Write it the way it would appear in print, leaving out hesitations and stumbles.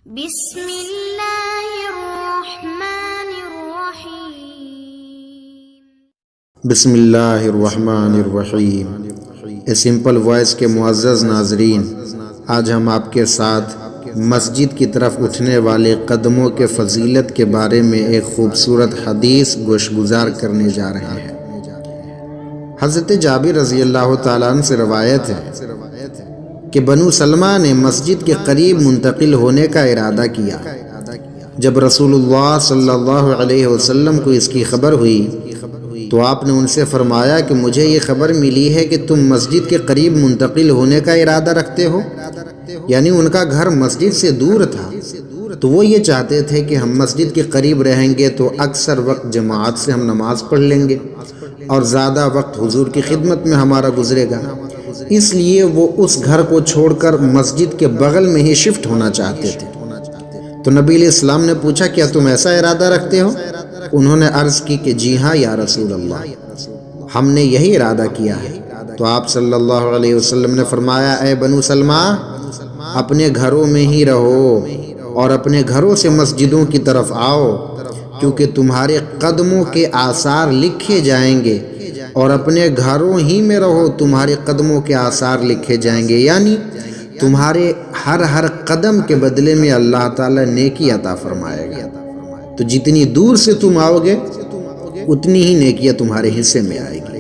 بسم اللہ الرحمن الرحیم۔ بسم اللہ الرحمن الرحیم۔ اے سمپل وائس کے معزز ناظرین، آج ہم آپ کے ساتھ مسجد کی طرف اٹھنے والے قدموں کے فضیلت کے بارے میں ایک خوبصورت حدیث گوش گزار کرنے جا رہے ہیں۔ حضرت جابر رضی اللہ تعالیٰ عنہ سے روایت ہے کہ بنو سلمہ نے مسجد کے قریب منتقل ہونے کا ارادہ کیا۔ جب رسول اللہ صلی اللہ علیہ وسلم کو اس کی خبر ہوئی تو آپ نے ان سے فرمایا کہ مجھے یہ خبر ملی ہے کہ تم مسجد کے قریب منتقل ہونے کا ارادہ رکھتے ہو، یعنی ان کا گھر مسجد سے دور تھا، تو وہ یہ چاہتے تھے کہ ہم مسجد کے قریب رہیں گے تو اکثر وقت جماعت سے ہم نماز پڑھ لیں گے اور زیادہ وقت حضور کی خدمت میں ہمارا گزرے گا، اس لیے وہ اس گھر کو چھوڑ کر مسجد کے بغل میں ہی شفٹ ہونا چاہتے تھے۔ تو نبی علیہ السلام نے پوچھا کیا تم ایسا ارادہ رکھتے ہو؟ انہوں نے عرض کی کہ جی ہاں یا رسول اللہ، ہم نے یہی ارادہ کیا ہے۔ تو آپ صلی اللہ علیہ وسلم نے فرمایا اے بنو سلمہ، اپنے گھروں میں ہی رہو اور اپنے گھروں سے مسجدوں کی طرف آؤ، کیونکہ تمہارے قدموں کے آثار لکھے جائیں گے، اور اپنے گھروں ہی میں رہو، تمہارے قدموں کے آثار لکھے جائیں گے، یعنی تمہارے ہر قدم کے بدلے میں اللہ تعالیٰ نیکی عطا فرمائے گا۔ تو جتنی دور سے تم آؤ گے اتنی ہی نیکیاں تمہارے حصے میں آئے گی۔